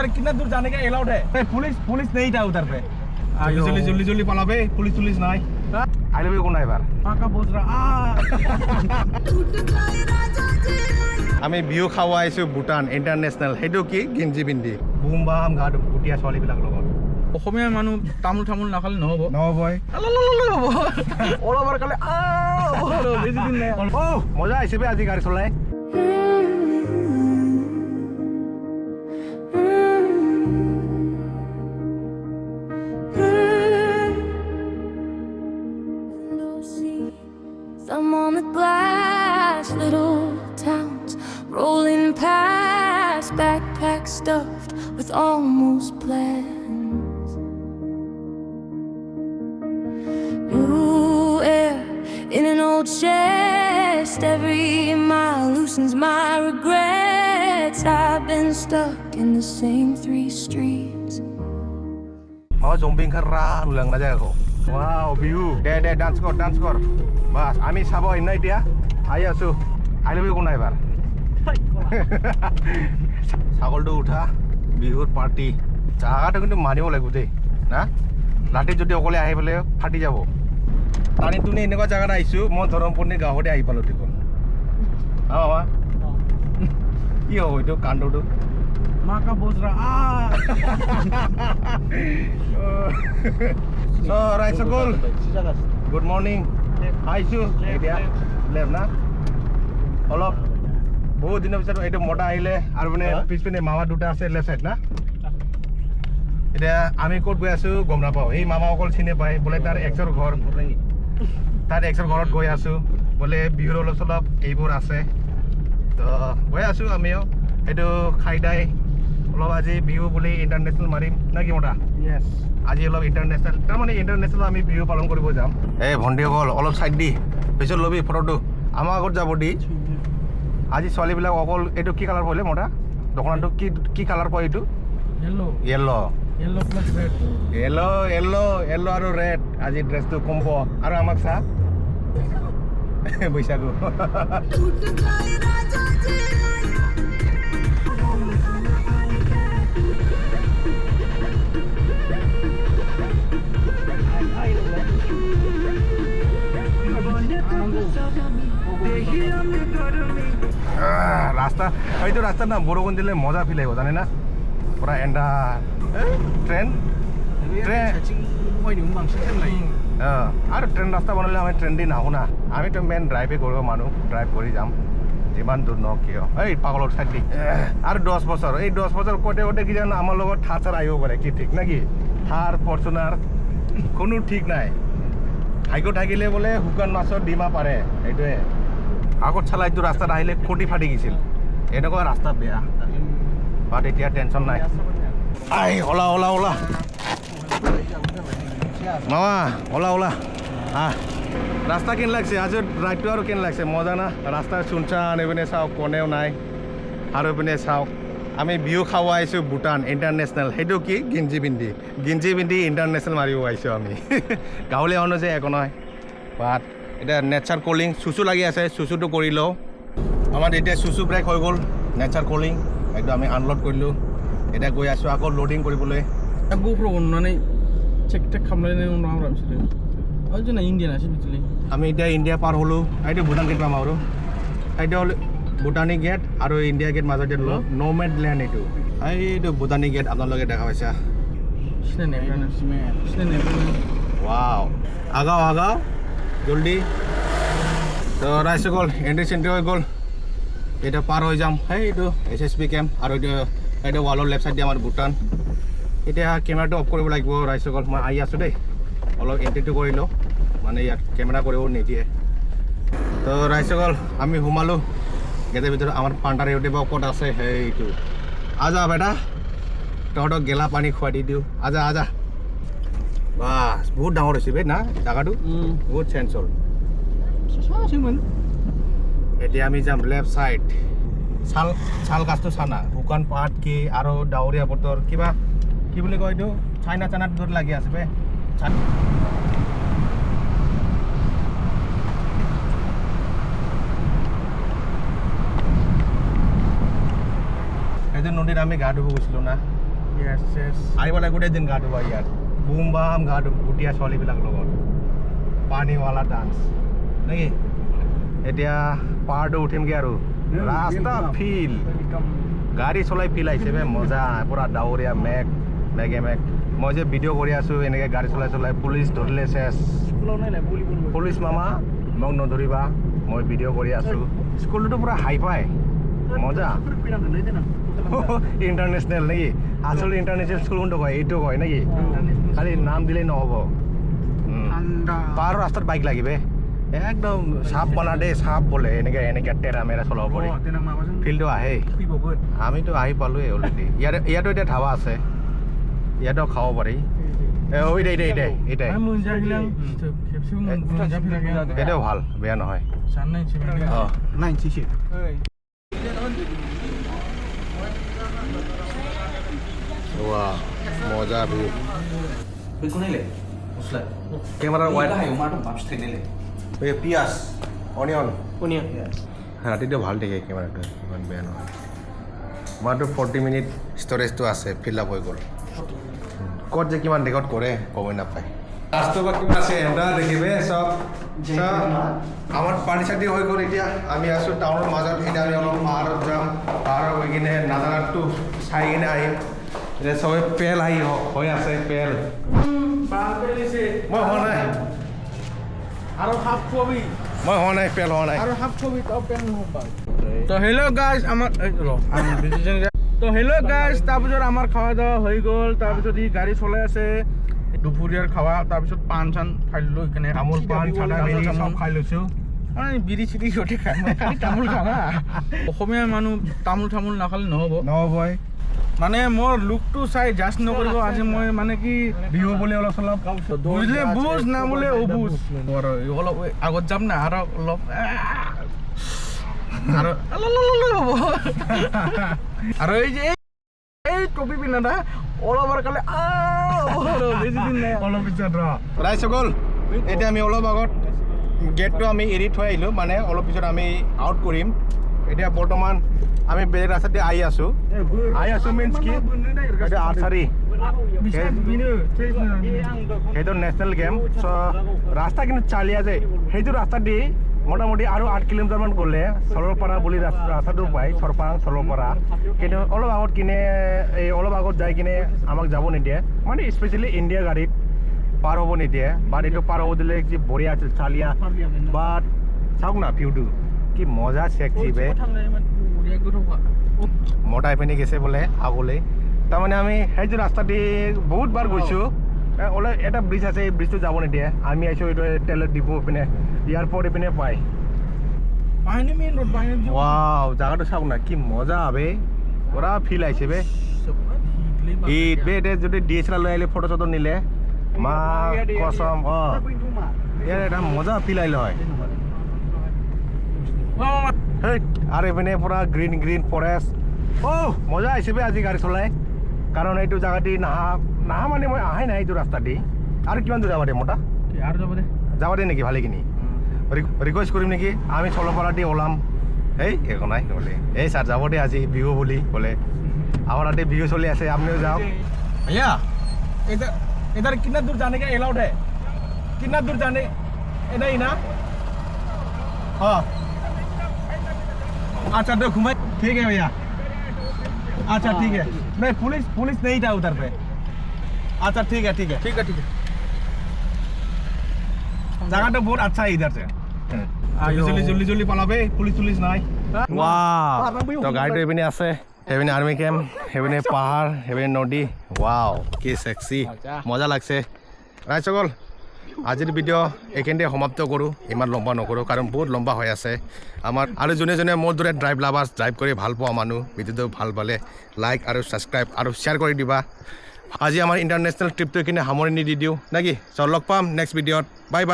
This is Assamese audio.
कितना दूर जाने का अलाउड है? पुलिस पुलिस नहीं था उधर पे। जल्दी जल्दी जल्दी पलाबे पुलिस पुलिस নাই আইলে কোন এবার পাকা বজরা আমি বিহু খাওয়া আইছো ভুটান ইন্টারন্যাশনাল হেডু কি গিঞ্জি বিন্দি বুম বাম গাড গুটিয়া ছোৱালী বিলাক লগত অসমীয়া মানুহ তামোল তামোল নাখালে নহব নহবই অলপৰ কালে বেছি দিন নাই ও মজা আইছে বে আজি গাড়ী চলাই Some on the glass, little towns rolling past, backpacks stuffed with almost plans. New air in an old chest, every mile loosens my regrets. I've been stuck in the same 3 streets. Oh, zombing kara ulang aja kok. Wow, view. Deh dance kor. Bas, আমি চাব ইন এতিয়া আহি আছো আইলে কোন এবাৰ ছাগলটো উঠা বিহুৰ পাৰ্টি জাগাটো কিন্তু মানিব লাগিব দেই না ৰাতি যদি অকলে আহি পেলাই ফাটি যাব টানি টুনি এনেকুৱা জাগাত আহিছো মই ধৰমপুৰনি গাঁৱতে আহি পালো দেখোন মামা কি হ'ব এইটো কাণ্ডটো মাকা বজরা So, Raisagol, good morning. আহিছো এতিয়া লেফ না অলপ বহুত দিনৰ পিছত এইটো মোটা আহিলে আৰু মানে পিছপিনে মামা দুটা আছে লেফট সাইড না এতিয়া আমি ক'ত গৈ আছো গম নাপাওঁ এই মামা অকল চিনি পায় বোলে তাৰ এক্সৰ ঘৰ তাৰ এক্সৰ ঘৰত গৈ আছো বোলে বিহুৰ অলপ চলপ এইবোৰ আছে তো গৈ আছো আমিও এইটো খাইদাই অলপ আজি বিহু বুলি ইণ্টাৰনেশ্যনেল মাৰিম না কি মোটা ইয়েস আজি অলপ ইণ্টাৰনেশ্যনেল তাৰমানে ইণ্টাৰনেশ্যনেল আমি বিহু পালন কৰিব যাম এই ভণ্টিসকল অলপ চাইড দি পিছত ল'বি ফটোটো আমাৰ আগত যাব দি আজি ছোৱালীবিলাক অকল এইটো কি কালাৰ পৰিলে মোটা দোকানটো কি কালাৰ পৰে এইটো येलो प्लस रेड येलो আৰু ৰেড আজি ড্ৰেছটো কম্ব আৰু আমাক চা বৈশাগু ৰাস্তা এইটো ৰাস্তা না বৰষুণ দিলে মজা ফিল আহিব জানে না পুৰা এণ্ডা ট্ৰেইন আৰু ট্ৰেইন ৰাস্তা বনালে আমি ট্ৰেইন দি নাহো না আমিতো মেইন ড্ৰাইভে কৰিব মানুহ ড্ৰাইভ কৰি যাম যিমান দূৰ নহওক কিয় এই পাগলৰ চাইড দি আৰু 10 বছৰ এই 10 বছৰ কতে কি জানো আমাৰ লগত থাৰ আহিব পাৰে কি ঠিক নাকি থাৰ ফৰ্চুনাৰ কোনো ঠিক নাই ভাগ্য থাকিলে বোলে শুকান মাছৰ ডিমা পাৰে এইটোৱে আগত চালা এইটো ৰাস্তাত আহিলে খুঁটি ফাটি গৈছিল এনেকুৱা ৰাস্তা বেয়া বাট এতিয়া টেনশ্যন নাই আই ওলা মামা ওলা ৰাস্তা কেন লাগছে আজি ৰাইডটো আৰু কেন লাগছে মজা না ৰাস্তা চুনচান এইপিনে চাওক কোনেও নাই আৰু এইপিনে চাওক আমি বিহু খাব আহিছোঁ ভুটান ইণ্টাৰনেশ্যনেল সেইটো কি গিঞ্জি পিন্ধি ইণ্টাৰনেশ্যনেল মাৰিব আহিছোঁ আমি গাঁৱলীয়া মানুহ যে একো নহয় বাট এতিয়া নেচাৰ কলিং চুচু লাগি আছে চুচুটো কৰি লওঁ আমাৰ এতিয়া চুচু ব্ৰেক হৈ গ'ল নেচাৰ কলিং একদম আমি আনলোড কৰিলোঁ এতিয়া গৈ আছোঁ আকৌ লোডিং কৰিবলৈ GoPro অননাनै চেক খামলাইনাनै উনাव बिसोरो जोंना इन्डियान आसि बिदिलै আমি এতিয়া ইণ্ডিয়া পাৰ হ'লোঁ এইটো ভুটান গেট পাম আৰু এইটো হ'ল ভুটানী গেট আৰু ইণ্ডিয়া গেট মাজতে ন'মেড লেণ্ড এইটো ভুটানী গেট আপোনালোকে দেখা পাইছা ৱাও আগাও জলদি তো ৰাইছে গ'ল এণ্ট্ৰি চেণ্ট্ৰি হৈ গ'ল এটা পাৰ হৈ যাম এইটো SSB কেম্প আৰু এইটো ৱালৰ লেফ্ট চাইড দি আমাৰ ভুটান এতিয়া কেমেৰাটো অফ কৰিব লাগিব ৰাইছে গ'ল মই আহি আছোঁ দেই অলপ এণ্ট্ৰিটো কৰি লওঁ মানে ইয়াত কেমেৰা কৰিব নিদিয়ে তো ৰাইছে গ'ল আমি সোমালোঁ গেটেৰ ভিতৰত আমাৰ পাণ্ডাৰ ইউটিউব ক'ত আছে সেইটো আজা বেটা তহঁতক গেলা পানী খুৱাই দি দিওঁ আজা বাছ বহুত ডাঙৰ হৈছে বে না জাগাটো বহুত চেঞ্জ হ'ল এতিয়া আমি যাম লেফ্ট চাইড চাল গাছটো চানা শুকান পাত কি আৰু ডাৱৰীয়া বতৰ কিবা কি বুলি কয় এইটো চাইনাত দূৰ লাগি আছে বে এইটো নদীত আমি গা ধুব গৈছিলোঁ না Yes, yes. আহিব লাগে গোটেই দিন গা ধুবা ইয়াত বুম বাম গা ধুম ভুটীয়া ছোৱালীবিলাক লগত পানীৱালা ডান্স নেকি এতিয়া পাহাৰটো উঠিমগৈ আৰু ৰাস্তা ফিল গাড়ী চলাই ফিল আহিছে বে মজা পুৰা ডাৱৰীয়া মেঘে মেঘ মই যে ভিডিঅ' কৰি আছোঁ এনেকৈ গাড়ী চলাই পুলিচ ধৰিলে চেছ পুলিচ মামা মোক নধৰিবা মই ভিডিঅ' কৰি আছোঁ স্কুলটোতো পুৰা হাই ফাই মজা ইণ্টাৰনেশ্যনেল নেকি আচলতে ইণ্টাৰনেশ্যনেল স্কুল কোনটো কয় এইটো কয় নেকি খালি নাম দিলেই নহ'ব পাহাৰৰ ৰাস্তাত বাইক লাগিবে একদম চাপ বনা দেই চাপ বোলে এনেকৈ টেৰা মেৰা চলাব পাৰি ফিল্ডটো আহে আমিতো আহি পালোঁৱেই অলৰেডি ইয়াতো এতিয়া ধাবা আছে ইয়াতো খাব পাৰি এটাও ভাল বেয়া নহয় মজা ভিউ কেমেৰাৰ ৱাইড এই পিঁয়াজ অনিয়ন ৰাতিটো ভাল দেখে কেমেৰাটো ইমান বেয়া নহয় আমাৰতো 40 মিনিট ষ্ট'ৰেজটো আছে ফিল আপ হৈ গ'ল ক'ত যে কিমান ৰেকৰ্ড কৰে ক'বই নাপায় ৰাস্তা বা কিমান আছে এটা দেখিবে চব আমাৰ পাৰ্টি চাৰ্টি হৈ গ'ল এতিয়া আমি আছোঁ টাউনৰ মাজত এতিয়া আমি অলপ পাহাৰত যাম পাহাৰত গৈ কিনে নাজানাটো চাই কিনে আহিম এতিয়া চবে পেল আহি হৈ আছে পেল মই হোৱা নাই আৰু হাফ কবি মই হোৱা নাই পেল হোৱা নাই আৰু হাফ কবি তো পেন নহবা তো হেল্ল' গাইজ আমাৰ তো হেল্ল' গাইজ তাৰপিছত আমাৰ খাওয়া দাওয়া হৈ গ'ল তাৰপিছত ই গাড়ী চলাই আছে দুপৰীয়াৰ খাৱা তাৰপিছত পাণ চান খাই লৈ কিনে তামোল পাণ চাদা মেলি চব খাই লৈছোঁ বিৰি চিৰি সিহঁতে খাই তামোল খাবা অসমীয়া মানুহ তামোল নাখালে নহ'বই মানে মোৰ লুকটো চাই জাজ নকৰিব আজি মই মানে কি বিহু বুলি অলপ চলপ বুজিলে বুজ না বোলে অবুজ অলপ আগত যাম না আৰু অলপ আৰু এই যে এই টপি পিন্ধা অলপৰ কালে বেছি দিন নাই অলপ পিছত ৰাইজ সকল এতিয়া আমি অলপ আগত গেটটো আমি এৰি থৈ আহিলোঁ মানে অলপ পিছত আমি আউট কৰিম এতিয়া বৰ্তমান আমি বেলেগ ৰাস্তাতে আহি আছোঁ মিনছ কি এতিয়া আৰ্চাৰী সেইটো নেশ্যনেল গেম চ' ৰাস্তা কিন্তু চালিয়া যায় সেইটো ৰাস্তা দি মোটামুটি আৰু 8 কিলোমিটাৰমান গ'লে চলৰপাৰা বুলি ৰাস্তাটো পায় চলৰপাৰা কিন্তু অলপ আগত কিনে এই অলপ আগত যাই কিনে আমাক যাব নিদিয়ে মানে স্পেচিয়েলি ইণ্ডিয়া গাড়ীত পাৰ হ'ব নিদিয়ে বাট এইটো পাৰ হ'ব দিলে কি বঢ়িয়া আছিল চালিয়া বাট চাওক না ভিউটো কি মজা চেক্সি বে মতাই পিনে গৈছে বোলে আগলৈ তাৰমানে আমি সেইটো ৰাস্তা দি বহুত বাৰ গৈছোঁ অলপ এটা ব্ৰিজ আছে এই ব্ৰিজটো যাব নিদিয়ে আমি আহিছোঁ এইটো তেলৰ ডিপু পিনে এয়াৰপৰ্ট পিনে পায় ৱাও জাগাটো চাওক না কি মজা বে পুৰা ফিল আহিছে বে হিট বে এতিয়া যদি DSLR লৈ আহিলে ফটো চটো নিলে মা কসম ইয়াৰ এটা মজা ফিল আহিলে হয় আৰু এইপিনে পুৰা গ্ৰীণ ফৰেষ্ট মজা আহিছে বে আজি গাড়ী চলাই কাৰণ এইটো জাগা দি নাহা মানে মই আহাই নাই এইটো ৰাস্তা দি আৰু কিমান দূৰ যাব দে মোটা যাব দে নেকি ভালেখিনি ৰিকুৱেষ্ট কৰিম নেকি আমি চলপাৰা দি ওলাম একো নাই বোলে ছাৰ যাব দে আজি বিহু বুলি বোলে আমাৰ তাতে বিহু চলি আছে আপুনিও যাওক भैया इधर कितना दूर जाने का अलाउड है कितना दूर जाने नहीं ना हाँ अच्छा तो घुमा ठीक है भैया अच्छा ठीक है नहीं पुलिस नहीं था उधर पे अच्छा ठीक है जगह तो बहुत अच्छा है इधर से जल्दी पलाबे पुलिस নাই তো গাড়ীটো এইপিনে আছে সেইপিনে আৰ্মি কেম্প সেইপিনে পাহাৰ সেইপিনে নদী ৱাও কি সেক্সি মজা লাগছে ৰাইজসকল আজিৰ ভিডিঅ' এইখিনিতে সমাপ্ত কৰোঁ ইমান লম্বা নকৰোঁ কাৰণ বহুত লম্বা হৈ আছে আমাৰ আৰু যোনে মোৰ দৰে ড্ৰাইভ লাভাৰ্ছ ড্ৰাইভ কৰি ভাল পোৱা মানুহ ভিডিঅ'টো ভাল পালে লাইক আৰু ছাবস্ক্ৰাইব আৰু শ্বেয়াৰ কৰি দিবা আজি আমাৰ ইণ্টাৰনেশ্যনেল ট্ৰিপটো এইখিনি সামৰণি দি দিওঁ নেকি চ' লগ পাম নেক্সট ভিডিঅ'ত বাই